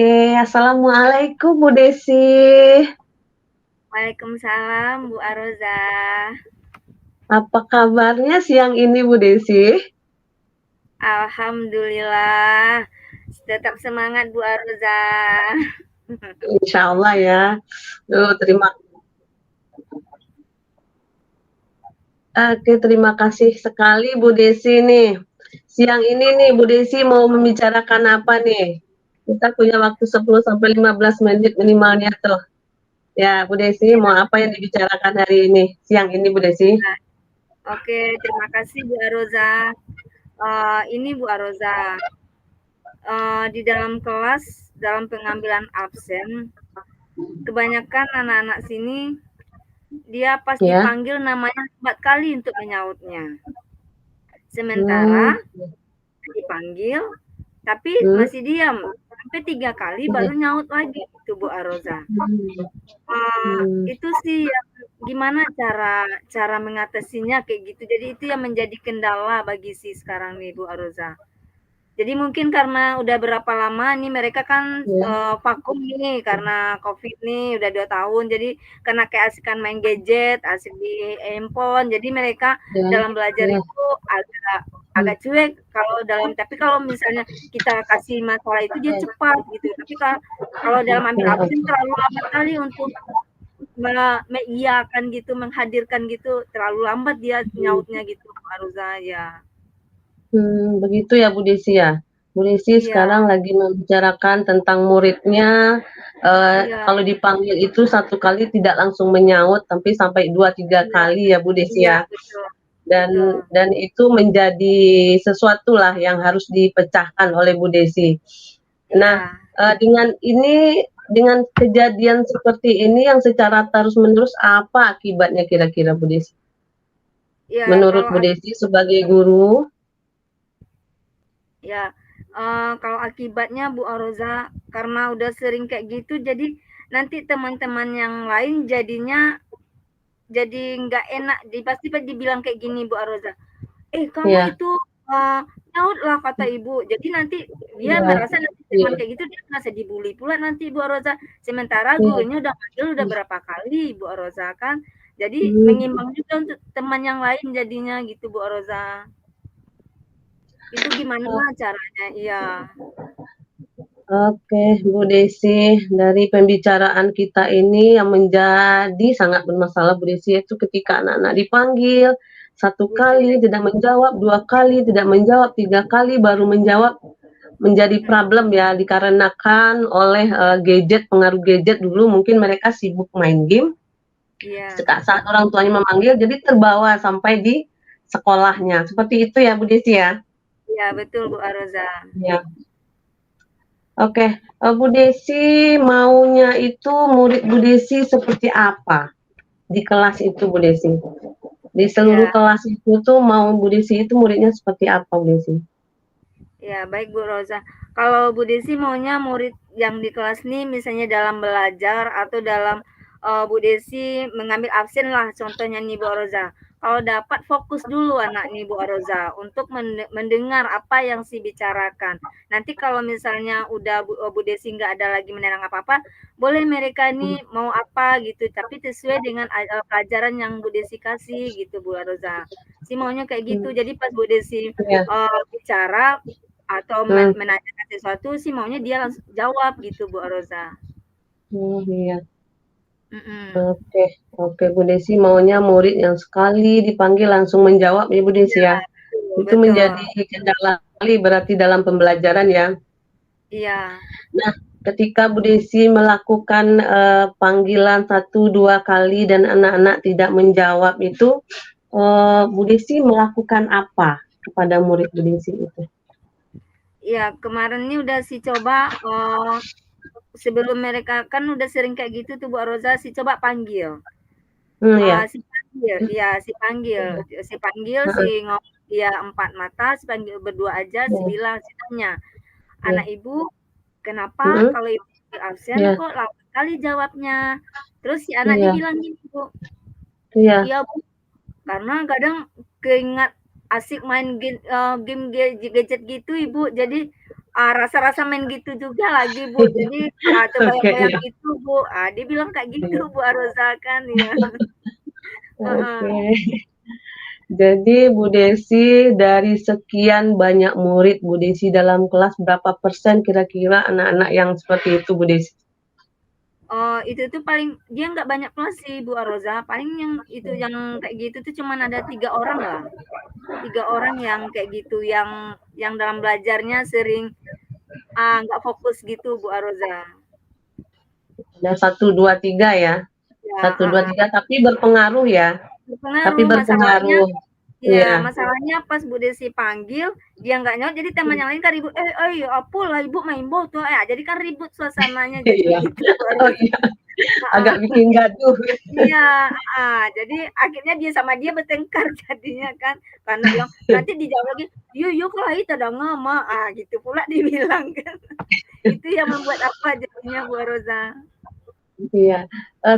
Oke, assalamualaikum Bu Desi. Waalaikumsalam Bu Aroza. Apa kabarnya siang ini Bu Desi? Alhamdulillah, tetap semangat Bu Aroza. Insya Allah ya. Terima terima kasih sekali Bu Desi nih. Siang ini nih Bu Desi mau membicarakan apa nih? Kita punya waktu 10 sampai 15 menit minimalnya tuh. Ya, Bu Desi Ya, mau apa yang dibicarakan hari ini? Siang ini Bu Desi? ya. Oke, terima kasih Bu Aroza. Ini Bu Aroza, di dalam kelas, dalam pengambilan absen, kebanyakan anak-anak sini dia pas Ya. dipanggil namanya 4 kali untuk menyautnya. Sementara Hmm. dipanggil tapi Hmm. masih diam sampai 3 kali baru nyaut lagi itu Bu Aroza. Hmm. Itu sih yang gimana cara cara mengatasinya kayak gitu. Jadi itu yang menjadi kendala bagi si sekarang nih Bu Aroza. Jadi mungkin karena udah berapa lama nih mereka kan, Ya. vakum nih karena Covid nih udah 2 tahun. Jadi karena keasikan main gadget, asik di handphone, jadi mereka Ya. dalam belajar Ya. itu agak Hmm. agak cuek tapi kalau misalnya kita kasih masalah itu dia cepat gitu. Tapi kalau dalam ambil absen terlalu lambat kali untuk mengiyakan gitu, menghadirkan gitu, terlalu lambat dia nyautnya gitu Bu Aroza, ya. Begitu ya Bu Desi ya? Bu Desi Iya, sekarang lagi membicarakan tentang muridnya, iya, kalau dipanggil itu satu kali tidak langsung menyaut, tapi sampai 2 3 iya, kali ya Bu Desi iya, ya? betul, betul. Dan itu menjadi sesuatu lah yang harus dipecahkan oleh Bu Desi. Nah, Iya, dengan kejadian seperti ini yang secara terus-menerus apa akibatnya kira-kira Bu Desi? iya, Menurut Bu Desi sebagai guru? kalau akibatnya Bu Aroza karena udah sering kayak gitu, jadi nanti teman-teman yang lain jadinya jadi nggak enak, pasti dibilang kayak gini Bu Aroza, kamu Ya. itu, nyautlah kata ibu. Jadi nanti dia Iya, merasa nanti iya, dengan kayak gitu dia merasa dibully pula nanti Bu Aroza. Sementara iya. gurunya udah manggil udah berapa kali Bu Aroza kan. Jadi Mmm. mengimbang juga untuk teman yang lain jadinya gitu Bu Aroza. Itu gimana caranya? Iya, Oke, Bu Desi, dari pembicaraan kita ini yang menjadi sangat bermasalah Bu Desi, itu ketika anak-anak dipanggil, satu itu kali tidak menjawab, 2 kali tidak menjawab, 3 kali baru menjawab, menjadi mhm, problem ya, dikarenakan oleh, gadget, pengaruh gadget dulu mungkin mereka sibuk main game, iya, saat orang tuanya memanggil, jadi terbawa sampai di sekolahnya, seperti itu ya Bu Desi ya? iya betul Bu Aroza. Iya. Oke, Bu Desi maunya itu murid Bu Desi seperti apa di kelas itu Bu Desi? Di seluruh Iya, kelas itu tuh mau Bu Desi itu muridnya seperti apa Bu Desi? iya baik Bu Roza. Kalau Bu Desi maunya murid yang di kelas nih misalnya dalam belajar atau dalam Bu Desi mengambil absen lah contohnya nih Bu Roza. Kalau dapat fokus dulu anak nih Bu Roza untuk mendengar apa yang si bicarakan. Nanti kalau misalnya udah Bu Desi nggak ada lagi menerang apa-apa, boleh mereka nih mau apa gitu, tapi sesuai dengan pelajaran yang Bu Desi kasih gitu Bu Roza. Si maunya kayak gitu. Mmm, Jadi pas Bu Desi iya, bicara atau mmm, menanyakan sesuatu sih maunya dia langsung jawab gitu Bu Roza. iya, Mhm. oke, oke Bu Desi maunya murid yang sekali dipanggil langsung menjawab ya Bu Desi Iya, ya? betul Itu betul. menjadi kendala sekali berarti dalam pembelajaran ya? Iya, Nah, ketika Bu Desi melakukan, panggilan 1 2 kali dan anak-anak tidak menjawab itu, Bu Desi melakukan apa kepada murid Bu Desi itu? iya kemarin ini udah sih coba, sebelum mereka kan udah sering kayak gitu tuh Bu Roza, si coba panggil. Ya. Si panggil, iya Iya, si panggil, si heeh, ngomong dia empat mata, si panggil berdua aja, si iya, bilang, si tanya, iya, "Anak ibu, kenapa mhm, kalau ibu absen iya, kok lambat kali jawabnya?" Terus si anak ini iya, bilang gini Bu, iya, "Iya Bu, karena kadang keingat asik main game gadget gitu Ibu, jadi rasa-rasa main gitu juga lagi, Bu. Jadi, Oke, terbayang-bayang iya. gitu, Bu. Dia bilang kayak Iya. gitu, Bu Aroza kan, ya. Oke. Heeh. Jadi Bu Desi dari sekian banyak murid Bu Desi dalam kelas berapa persen kira-kira anak-anak yang seperti itu Bu Desi? Oh, itu tuh paling dia nggak banyak kelas sih, Bu Aroza. Paling yang itu yang kayak gitu tuh cuman ada 3 orang lah. 3 orang yang kayak gitu, yang dalam belajarnya sering, nggak fokus gitu, Bu Aroza. Ada satu, 2, 3 ya? Ya, Satu, 2, heeh. 3 tapi berpengaruh ya? Tapi Berpengaruh, masalahnya berpengaruh. ya Iya. masalahnya pas Bu Desi panggil, dia nggak nyaut, jadi teman yang lain kan ribut, apalah Ibu main bola," jadi kan ribut suasananya, jadi Iya. gitu, Bu Oh Aroza. iya, Heeh. agak bikin gaduh. Iya, jadi akhirnya dia sama dia bertengkar jadinya kan, karena bilang nanti dijawab lagi, "Yuk lah itu ada ngama," gitu pula dibilang kan. Itu yang membuat apa jadinya Bu Roza. Iya,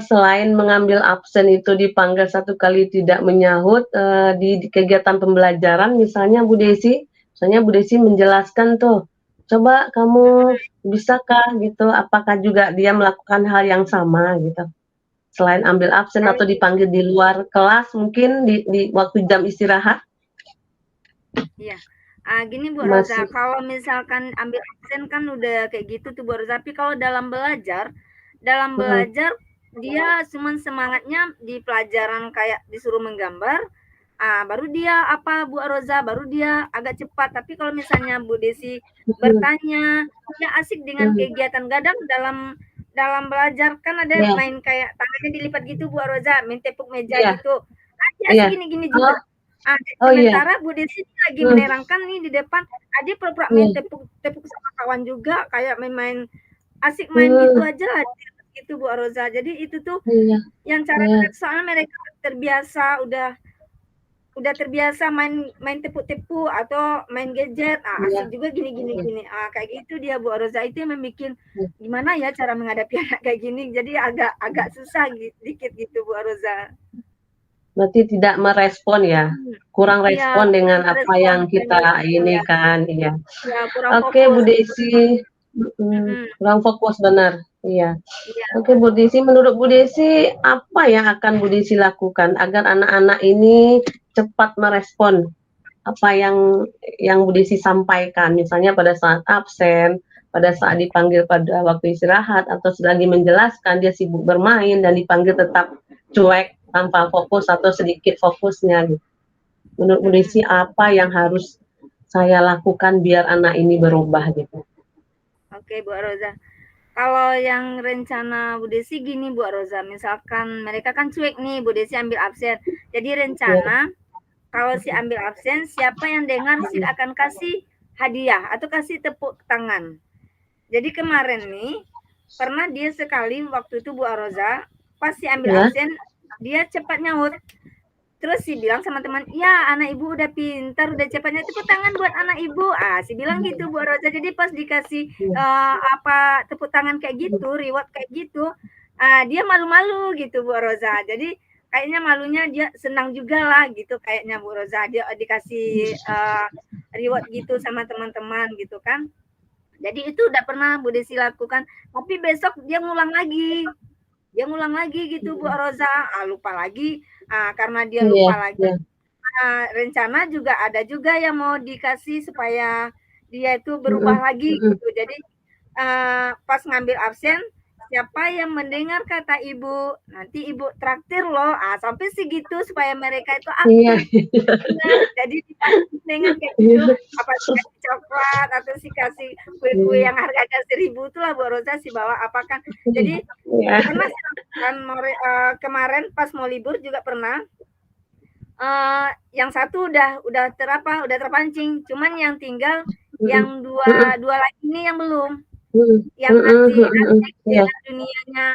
selain mengambil absen itu dipanggil 1 kali tidak menyahut, di kegiatan pembelajaran misalnya Bu Desi, misalnya Bu Desi menjelaskan tuh, "Coba kamu bisakah?" gitu, apakah juga dia melakukan hal yang sama gitu? Selain ambil absen Kalau atau dipanggil di luar kelas mungkin di waktu jam istirahat? iya, gini Bu Roza, Masih kalau misalkan ambil absen kan udah kayak gitu tuh Bu Roza, tapi kalau dalam mhm, belajar dia cuman semangatnya di pelajaran kayak disuruh menggambar, baru dia apa Bu Roza, baru dia agak cepat. Tapi kalau misalnya Bu Desi mhm, bertanya, dia asik dengan mhm, kegiatan kadang dalam dalam belajar kan ada iya, main kayak tangannya dilipat gitu Bu Roza, main tepuk meja iya, gitu. Dia asik iya. gini-gini juga. Oh, oh iya, Sementara Bu Desi lagi mmm, menerangkan nih di depan, dia pura-pura main iya, tepuk-tepuk sama kawan juga, kayak main-main asik main gitu mmm, aja lah gitu Bu Roza. Jadi itu tuh iya, yang cara iya, soalnya mereka terbiasa udah terbiasa main main tepuk-tepuk atau main gadget, iya, asik juga gini gini iya, gini. Kayak gitu dia Bu Roza, itu yang membikin iya. gimana ya cara menghadapi anak kayak gini, jadi agak agak susah dikit gitu Bu Roza. Berarti tidak merespon ya? Mhm. Kurang Iya, respon dengan kurang apa respon yang kurang kita respon ini ya. kan, iya. Iya, kurang Oke Bu fokus gitu. Desi, Mhm, kurang fokus benar, iya. iya. Oke Bu Desi, menurut Bu Desi apa yang akan Bu Desi lakukan agar anak-anak ini cepat merespon apa yang Bu Desi sampaikan? Misalnya pada saat absen, pada saat dipanggil pada waktu istirahat, atau selagi menjelaskan dia sibuk bermain dan dipanggil tetap cuek tanpa fokus atau sedikit fokusnya gitu. Menurut Bu Mhm. Desi apa yang harus saya lakukan biar anak ini berubah gitu? Oke, Bu Roza. Kalau yang rencana Bu Desi gini Bu Roza, misalkan mereka kan cuek nih, Bu Desi ambil absen. Jadi Iya, rencana kalau si ambil absen, siapa yang dengar si mhm, akan kasih hadiah atau kasih tepuk tangan. Jadi kemarin nih, pernah dia sekali waktu itu Bu Roza, pas si ambil iya, absen, dia cepat nyaut. Terus si bilang sama teman, "Ya, anak ibu udah pintar, udah cepatnya tepuk tangan buat anak ibu." Si bilang gitu Bu Roza. Jadi pas dikasih iya, tepuk tangan kayak gitu, reward kayak gitu, dia malu-malu gitu Bu Roza. Jadi kayaknya malunya dia senang juga lah gitu kayaknya Bu Roza. Dia dikasih reward gitu sama teman-teman gitu kan. Jadi itu udah pernah Bu Desi lakukan, tapi besok dia ngulang lagi gitu Bu Roza, lupa lagi, karena dia iya, lupa lagi, iya, rencana juga ada juga yang mau dikasih supaya dia itu berubah mhm, lagi mhm, gitu. Jadi, pas ngambil absen, siapa yang mendengar kata ibu, nanti ibu traktir loh, sampai segitu supaya mereka itu iya, aktif. Bener, jadi dikasih dengan kayak gitu, iya, apa dikasih coklat atau sih kasih kue-kue iya, yang harganya 1.000 itulah Bu Rosa si bawa apa kan. Jadi iya, pernah sih lakukan kemarin pas mau libur juga pernah, yang satu udah terpancing, cuman yang tinggal mhm, yang mhm, dua dua lagi ini yang belum, mhm, yang mhm, masih mhm, asik iya, dengan dunianya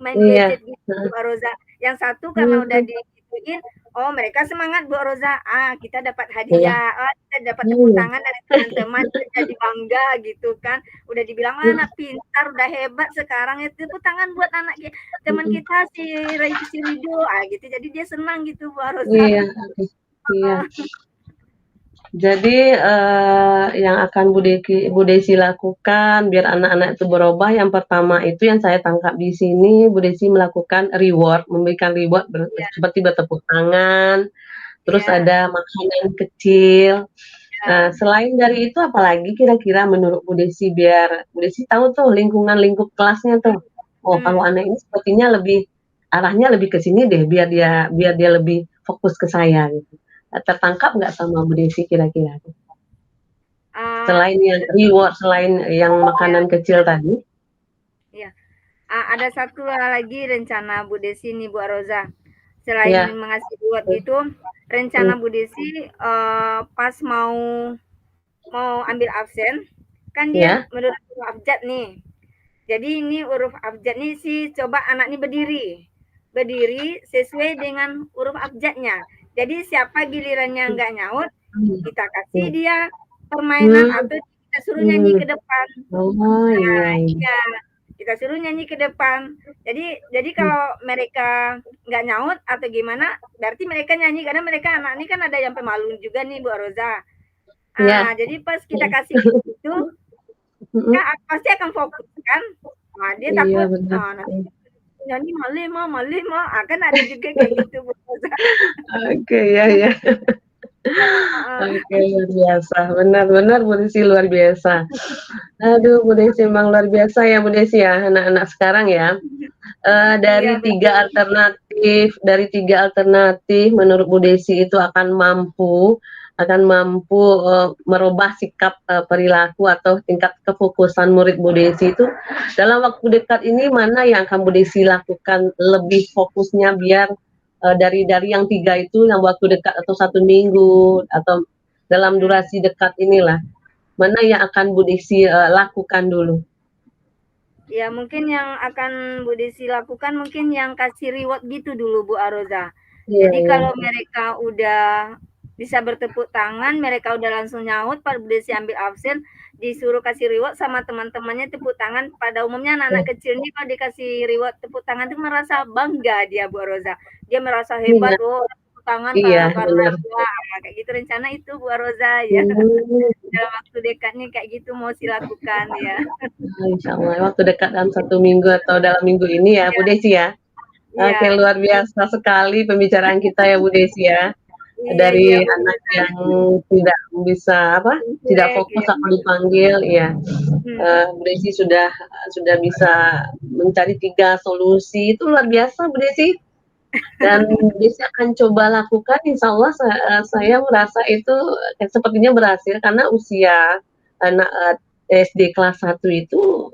main iya, gadget gitu heeh, Bu Roza. Yang satu karena udah mhm, digituin, oh mereka semangat Bu Roza, kita dapat iya, hadiah, kita dapat tepuk iya, tangan dari teman-teman, jadi bangga gitu kan. Udah dibilang, mhm, anak pintar, udah hebat sekarang ya, tepuk tangan buat anak teman mhm, kita si Rido, gitu. Jadi dia senang gitu Bu Roza. iya, oke, iya. Jadi, yang akan Bu Desi lakukan biar anak-anak itu berubah, yang pertama itu yang saya tangkap di sini, Bu Desi melakukan reward, memberikan reward Iya, seperti bertepuk tangan, terus iya, ada makanan kecil. iya. Selain dari itu apalagi kira-kira menurut Bu Desi biar Bu Desi tahu tuh lingkungan lingkup kelasnya tuh, oh kalau Hmm. anak ini sepertinya arahnya lebih ke sini deh biar dia lebih fokus ke saya gitu. Tertangkap nggak sama Bu Desi kira-kira? Ah, Selain yang reward, selain yang ya, makanan kecil tadi? ya. Ada satu lagi rencana Bu Desi nih Bu Aroza. Selain Ya, mengasih reward gitu, rencana mmm, Bu Desi pas mau mau ambil absen, kan dia ya, menurut huruf abjad nih. Jadi ini huruf abjad nih si coba anak ini berdiri. Berdiri sesuai dengan huruf abjadnya. Jadi siapa gilirannya nggak nyaut, kita kasih iya. dia permainan Mmm, atau kita suruh nyanyi mmm, ke depan. oh, iya iya, Iya, kita suruh nyanyi ke depan. Jadi mmm, kalau mereka nggak nyaut atau gimana, berarti mereka nyanyi karena mereka anak ini kan ada yang pemalu juga nih Bu Roza. iya, Jadi pas kita kasih kayak gitu, mhm, dia pasti akan fokus kan. Dia iya takut bener, nanti nyanyi malih mah, kan ada juga kayak gitu Bu Roza. oke, iya iya, Iya, heeh. oke, luar biasa, benar benar Bu Desi luar biasa. Aduh Bu Desi emang luar biasa ya Bu Desi ya, anak-anak sekarang ya. Iya betul. Dari 3 alternatif menurut Bu Desi itu akan mampu, merubah sikap, perilaku atau tingkat kefokusan murid Bu Desi itu, dalam waktu dekat ini mana yang akan Bu Desi lakukan lebih fokusnya biar, dari yang 3 itu yang waktu dekat atau 1 minggu atau dalam Mhm. durasi dekat inilah, mana yang akan Bu Desi, lakukan dulu? Ya mungkin yang akan Bu Desi lakukan mungkin yang kasih reward gitu dulu Bu Aroza. Iya Jadi iya, kalau mereka udah bisa bertepuk tangan, mereka udah langsung nyaut pas Bu Desi ambil absen, disuruh kasih reward sama teman-temannya tepuk tangan. Pada umumnya anak-anak iya kecil ini kalau dikasih reward tepuk tangan tuh merasa bangga dia Bu Aroza. Dia merasa hebat, iya oh tepuk tangan iya, karena benar. dia kayak gitu rencana itu Bu Aroza ya. Mmm. Dalam waktu dekat nih kayak gitu mau silakukan ya. Insyaallah waktu dekat dalam 1 minggu atau dalam minggu ini ya, Bu Iya, Desi ya. Oke, iya. luar biasa sekali pembicaraan kita ya, Bu Desi ya. Iya iya, Dari Bu anak Rosa, yang tidak bisa apa, tidak cuek fokus ya, apa dipanggil, iya. mhm, Bu Desi sudah bisa mencari 3 solusi, itu luar biasa Bu Desi. Dan Bu Desi akan coba lakukan insyaallah saya merasa itu, sepertinya berhasil karena usia anak, SD kelas 1 itu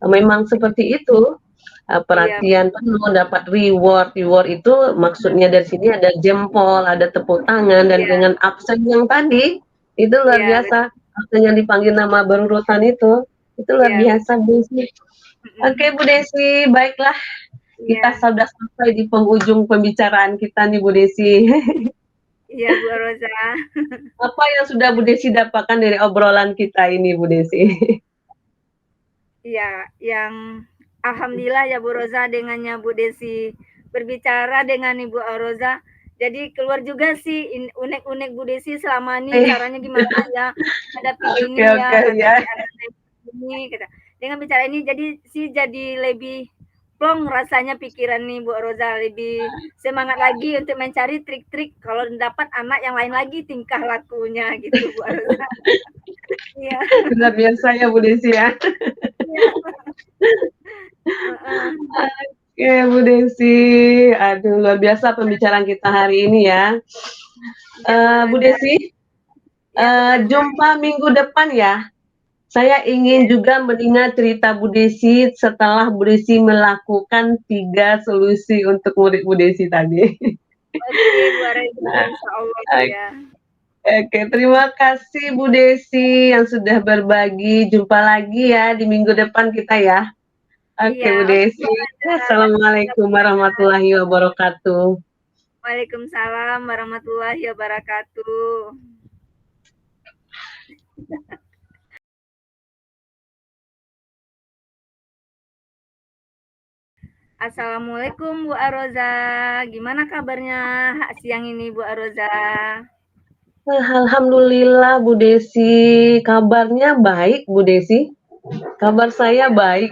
memang seperti itu, iya, perhatian penuh, dapat reward. Reward itu maksudnya dari sini ada jempol, ada tepuk tangan, dan iya, dengan absen yang tadi, itu luar iya, biasa. Absen yang dipanggil nama berurutan itu luar iya, biasa, Bu Desi. Oke, mhm, Bu Desi, baiklah kita iya, sudah sampai di penghujung pembicaraan kita nih, Bu Desi. iya, Bu Rosa, Apa yang sudah Bu Desi dapatkan dari obrolan kita ini, Bu Desi? iya, yang alhamdulillah ya Bu Rosa dengannya Bu Desi berbicara dengan Ibu Rosa, jadi keluar juga sih unek-unek Bu Desi selama ini Eh, caranya gimana ya hadapi oke ini oke, ya, ya. hadapi anak-anak ini gitu. Dengan bicara ini jadi lebih plong rasanya pikiran nih Bu Roza, lebih semangat lagi untuk mencari trik-trik kalau dapat anak yang lain lagi tingkah lakunya gitu Bu Roza. Iya, Luar biasa ya, Bu Desi ya. iya, heeh. Oke, Bu Desi. Aduh, luar biasa pembicaraan kita hari ini ya. Iya Bu Bu Roza, Desi, iya Bu Roza. jumpa minggu depan ya. Saya ingin Iya, juga mendengar cerita Bu Desi setelah Bu Desi melakukan 3 solusi untuk murid Bu Desi tadi. oke Bu Roza, Nah, insyaallah ok ya. oke, terima kasih Bu Desi yang sudah berbagi. Jumpa lagi ya di minggu depan kita ya. Oke Iya, Bu oke Desi. Bu Roza, makasih ya Assalamualaikum Bu Roza. warahmatullahi wabarakatuh. Waalaikumsalam warahmatullahi wabarakatuh. Assalamualaikum Bu Aroza, gimana kabarnya siang ini Bu Aroza? Alhamdulillah Bu Desi, kabarnya baik Bu Desi, kabar saya Ya, baik.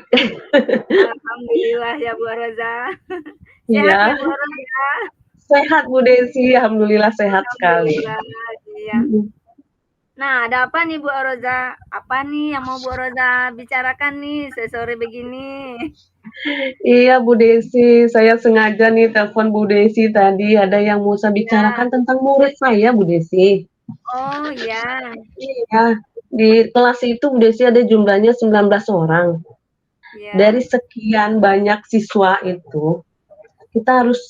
alhamdulillah ya Bu Roza. Sehat ya Iya, Bu Roza? sehat Bu Desi, alhamdulillah sehat sekali. Alhamdulillah, iya. Mhm. Nah, ada apa nih Bu Roza? Apa nih yang mau Bu Roza bicarakan nih sore begini? Iya Bu Desi, saya sengaja nih telepon Bu Desi tadi, ada yang mau saya Ya. bicarakan tentang murid saya Bu Desi. Oh, ya. Iya, di kelas itu Bu Desi ada jumlahnya 19 orang. Ya. Dari sekian banyak siswa itu, kita harus,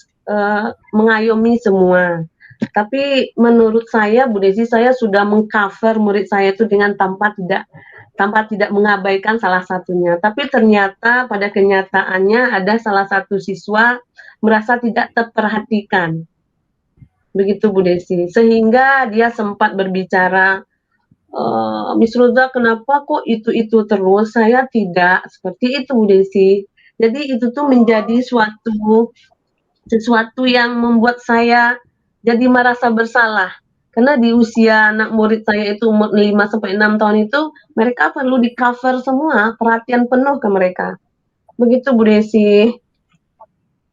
mengayomi semua. Tapi menurut saya Bu Desi, saya sudah meng-cover murid saya itu dengan tanpa tidak mengabaikan salah satunya. Tapi ternyata pada kenyataannya ada salah satu siswa merasa tidak terperhatikan. Begitu Bu Desi. Sehingga dia sempat berbicara, "Miss Roza kenapa kok itu-itu terus, saya tidak." Seperti itu Bu Desi. Jadi itu tuh menjadi Oh, sesuatu yang membuat saya jadi merasa bersalah. Karena di usia anak murid saya itu umur 5 sampai 6 tahun itu, mereka perlu di-cover semua, perhatian penuh ke mereka. Begitu Bu Desi.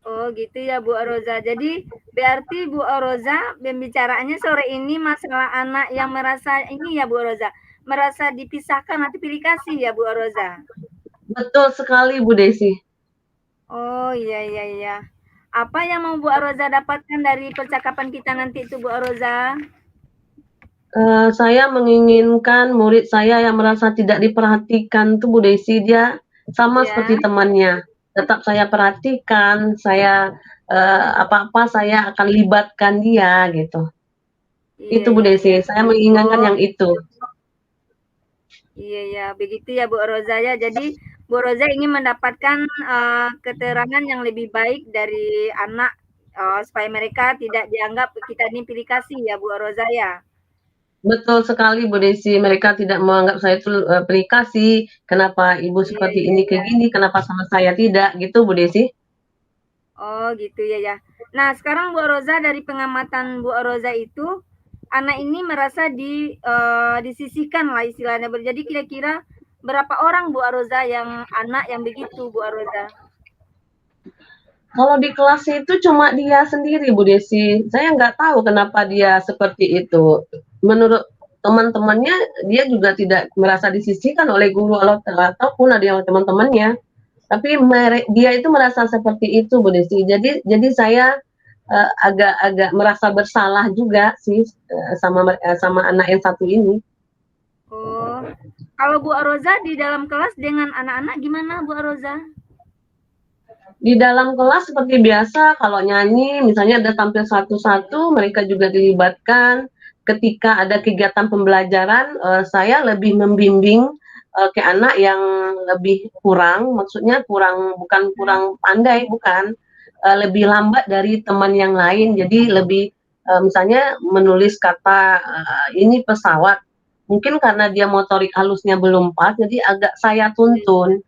oh gitu ya Bu Roza. Jadi berarti Bu Roza pembicaraannya sore ini masalah anak yang merasa ini ya Bu Roza, merasa dipisahkan atau pilih kasih ya Bu Roza? Betul sekali Bu Desi. Oh, iya iya iya. Apa yang mau Bu Roza dapatkan dari percakapan kita nanti itu Bu Roza? Saya menginginkan murid saya yang merasa tidak diperhatikan tuh Bu Desi, dia sama Ya, seperti temannya, tetap saya perhatikan, apa-apa saya akan libatkan dia gitu. iya Itu Bu iya Desi, iya. saya menginginkan Oh, yang itu. iya ya, begitu ya Bu Roza ya. Jadi Bu Roza ingin mendapatkan keterangan yang lebih baik dari anak supaya mereka tidak dianggap kita ini pilih kasih ya Bu Roza ya. Betul sekali Bu Desi, mereka tidak menganggap saya itu, perikasi, "Kenapa ibu Iya seperti iya ini ke iya. gini, kenapa sama saya tidak?" Gitu Bu Desi. Oh gitu ya ya. Nah sekarang Bu Roza dari pengamatan Bu Roza itu anak ini merasa disisihkan lah istilahnya. Jadi kira-kira berapa orang Bu Roza yang anak yang begitu Bu Roza? Kalau di kelas itu cuma dia sendiri Bu Desi, saya nggak tahu kenapa dia seperti itu. Menurut teman-temannya, dia juga tidak merasa disisihkan oleh guru ataupun ada yang teman-temannya. Tapi dia itu merasa seperti itu Bu Desi. Jadi saya, agak-agak merasa bersalah juga sih, sama anak yang satu ini. Oh, kalau Bu Roza di dalam kelas dengan anak-anak gimana Bu Roza? Di dalam kelas seperti biasa, kalau nyanyi misalnya ada tampil satu-satu, mereka juga dilibatkan. Ketika ada kegiatan pembelajaran, saya lebih membimbing, ke anak yang lebih kurang, maksudnya bukan Hmm. kurang pandai, bukan, lebih lambat dari teman yang lain. Jadi lebih, misalnya menulis kata, ini pesawat, mungkin karena dia motorik halusnya belum pas, jadi agak saya tuntun.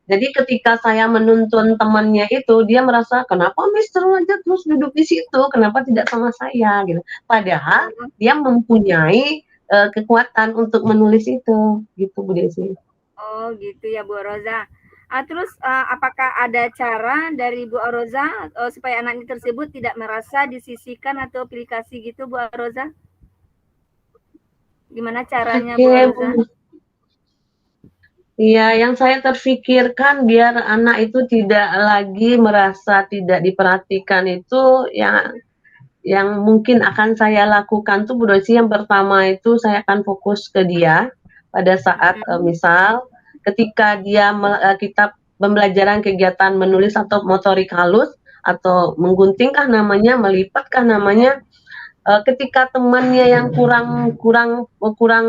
Jadi ketika saya menuntun temannya itu, dia merasa, "Kenapa Mister aja terus duduk di situ, kenapa tidak sama saya?" Gitu. Padahal Oh, dia mempunyai, kekuatan untuk menulis itu, gitu Bu Desi. oh gitu ya Bu Roza. Terus apakah ada cara dari Bu Roza supaya anak ini tersebut tidak merasa disisihkan atau pilih kasih gitu Bu Roza? Gimana caranya Oke Bu Roza? Bu. Iya, yang saya terfikirkan biar anak itu tidak lagi merasa tidak diperhatikan itu yang mungkin akan saya lakukan tuh Bu Desi, yang pertama itu saya akan fokus ke dia pada saat, Mm-mm. misal ketika kita pembelajaran kegiatan menulis atau motorik halus atau menggunting kah namanya, melipat kah namanya, ketika temannya yang kurang kurang kurang,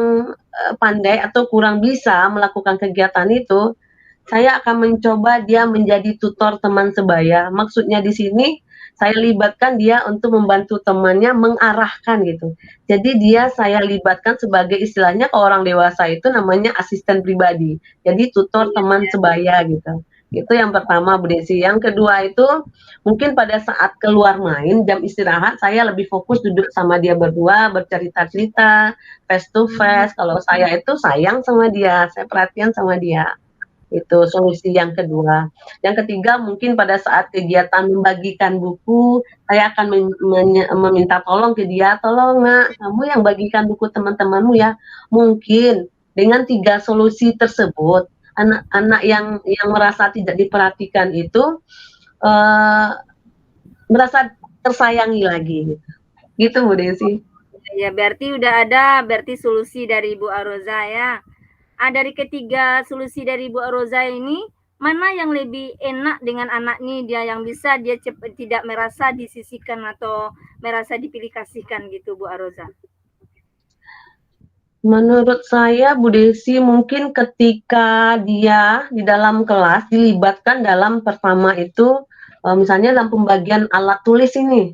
pandai atau kurang bisa melakukan kegiatan itu, saya akan mencoba dia menjadi tutor teman sebaya. Maksudnya di sini, saya libatkan dia untuk membantu temannya mengarahkan gitu. Jadi dia saya libatkan sebagai istilahnya kalau orang dewasa itu namanya asisten pribadi. Jadi tutor Iya, teman sebaya gitu. Itu yang pertama Bu Desi. Yang kedua itu mungkin pada saat keluar main jam istirahat saya lebih fokus duduk sama dia berdua bercerita-cerita face to Mhm. face. Kalau saya itu sayang sama dia, saya perhatian sama dia. Itu solusi yang kedua. Yang ketiga mungkin pada saat kegiatan membagikan buku, saya akan meminta tolong ke dia, "Tolong Nak, kamu yang bagikan buku teman-temanmu ya." Mungkin dengan 3 solusi tersebut, anak-anak yang merasa tidak diperhatikan itu, eee, merasa tersayangi lagi, gitu Bu Desi. Ya, berarti udah ada berarti solusi dari Bu Aroza ya. Dari ketiga solusi dari Bu Aroza ini, mana yang lebih enak dengan anak nih, dia yang bisa dia cepat tidak merasa disisihkan atau merasa dipilih kasihkan gitu Bu Aroza? Menurut saya Bu Desi mungkin ketika dia di dalam kelas dilibatkan dalam pertama itu, misalnya dalam pembagian alat tulis ini,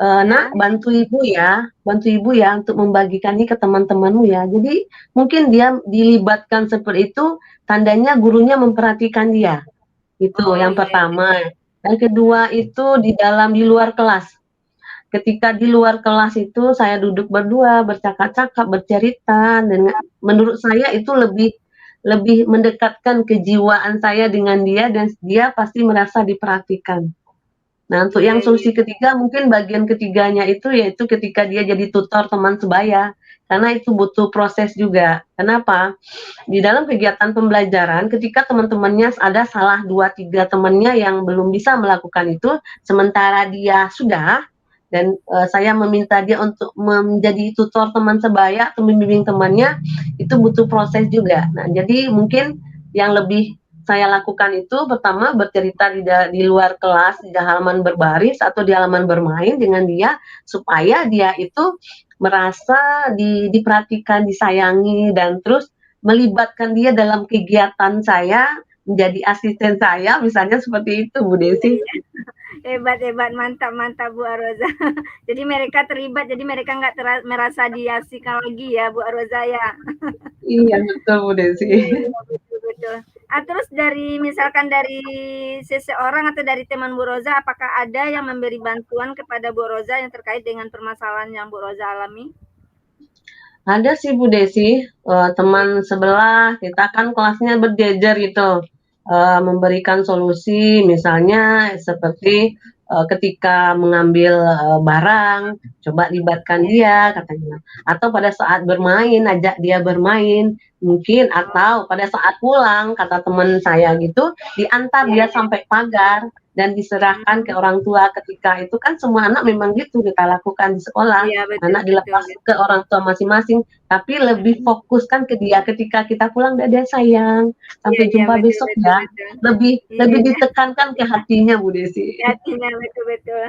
Ya? "Nak, bantu ibu ya untuk membagikan ini ke teman-temanmu ya." Jadi mungkin dia dilibatkan seperti itu, tandanya gurunya memperhatikan dia, itu Oh, yang iya iya. pertama. Yang kedua itu di luar kelas. Ketika di luar kelas itu saya duduk berdua, bercakap-cakap, bercerita dengan menurut saya itu lebih lebih mendekatkan kejiwaan saya dengan dia dan dia pasti merasa diperhatikan. Nah, untuk Iya yang iya. solusi ketiga mungkin bagian ketiganya itu yaitu ketika dia jadi tutor teman sebaya, karena itu butuh proses juga. Kenapa? Di dalam kegiatan pembelajaran ketika teman-temannya ada salah 2 3 temannya yang belum bisa melakukan itu, sementara dia sudah dan, saya meminta dia untuk menjadi tutor teman sebaya atau membimbing temannya, itu butuh proses juga. Nah, jadi mungkin yang lebih saya lakukan itu pertama bercerita di luar kelas, di halaman berbaris atau di halaman bermain dengan dia, supaya dia itu merasa diperhatikan, disayangi, dan terus melibatkan dia dalam kegiatan saya, menjadi asisten saya, misalnya seperti itu Bu Iya Desi. iya. Hebat hebat, mantap mantap Bu Aroza. Jadi mereka terlibat, jadi mereka nggak merasa diasingkan lagi ya Bu Aroza ya? Iya betul Bu Desi. Iya iya, betul betul. Terus dari misalkan dari seseorang atau dari teman Bu Roza, apakah ada yang memberi bantuan kepada Bu Roza yang terkait dengan permasalahan yang Bu Roza alami? Ada sih Bu Desi, Iya. teman sebelah, kita kan kelasnya berjejer gitu, memberikan solusi misalnya seperti, ketika mengambil, barang, coba libatkan dia katanya, atau pada saat bermain, ajak dia bermain, mungkin Oh, atau pada saat pulang kata teman saya gitu, diantar iya dia iya. sampai pagar dan diserahkan ke Mmm, orang tua ketika itu kan semua anak memang gitu kita lakukan di sekolah. iya betul Anak betul dilepas ke betul. orang tua masing-masing, tapi lebih Mhm. fokuskan ke dia ketika kita pulang, "Dadah sayang, Iya sampai iya, jumpa betul besok betul ya." betul. Lebih Iya lebih iya, ditekankan ke hatinya Bu Desi. hati-hatinya, betul betul.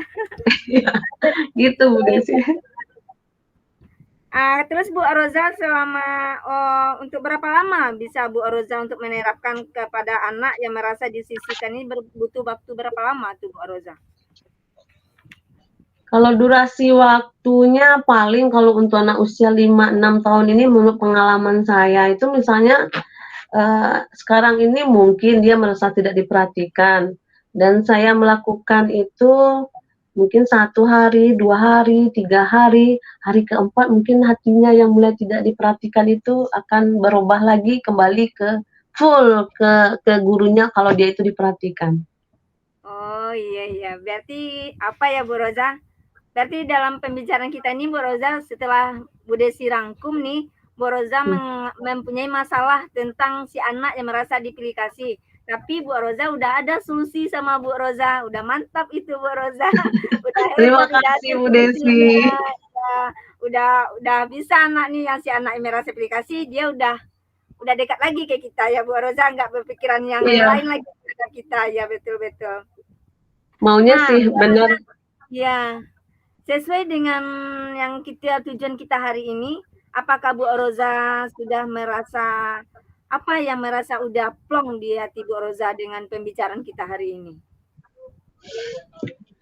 Iya, gitu Bu Desi. Terus Bu Roza selama, untuk berapa lama bisa Bu Roza untuk menerapkan kepada anak yang merasa disisihkan ini butuh waktu berapa lama tuh Bu Roza? Kalau durasi waktunya paling kalau untuk anak usia 5 6 tahun ini menurut pengalaman saya itu misalnya, sekarang ini mungkin dia merasa tidak diperhatikan dan saya melakukan itu mungkin 1 hari, 2 hari, 3 hari, hari keempat mungkin hatinya yang mulai tidak diperhatikan itu akan berubah lagi kembali ke full ke gurunya kalau dia itu diperhatikan. Oh, iya iya. Berarti apa ya Bu Roza, berarti dalam pembicaraan kita ini Bu Roza setelah Bu Desi rangkum nih, Bu Roza Mmm, mempunyai masalah tentang si anak yang merasa dipilih kasih. Tapi Bu Roza udah ada solusi sama Bu Roza, udah mantap itu Bu Roza, udah terima hebat, udah kasih ada Bu solusinya, Desi. ya, udah bisa anak nih yang si anak yang merasa dipilih kasih, dia udah dekat lagi kayak kita ya Bu Roza, nggak berpikiran yang Iya, lain lagi terhadap kita, ya betul betul. maunya Nah, sih bener. ya, sesuai dengan yang tujuan kita hari ini, apakah Bu Roza sudah merasa apa yang merasa udah plong di hati Bu Roza dengan pembicaraan kita hari ini?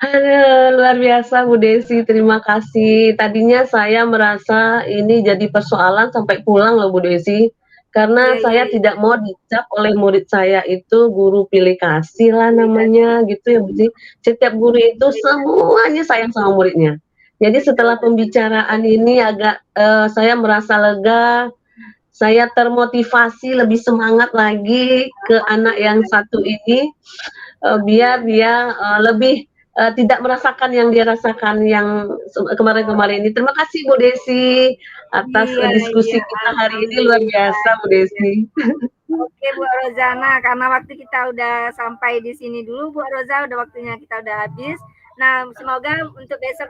Aduh, luar biasa Bu Desi, terima kasih. Tadinya saya merasa ini jadi persoalan sampai pulang loh Bu Desi. Karena Iya iya saya iya. tidak mau dicap oleh murid saya itu guru pilih kasih lah Pilih kasih. namanya gitu ya, Bu, sih. Setiap guru itu Iya. semuanya sayang sama muridnya. Jadi Betul setelah betul. pembicaraan ini agak saya merasa lega, saya termotivasi lebih semangat lagi ke anak yang Alhamdulillah. satu ini, biar Iya. dia, lebih, tidak merasakan yang dia rasakan yang kemarin-kemarin ini. Terima kasih Bu Desi atas, Iya iya, diskusi kita hari ini luar alhamdulillah, biasa Bu iya. Desi. Oke Bu Rozana, karena waktu kita udah sampai di sini dulu Bu Roza, udah waktunya kita udah habis. Nah, semoga untuk besok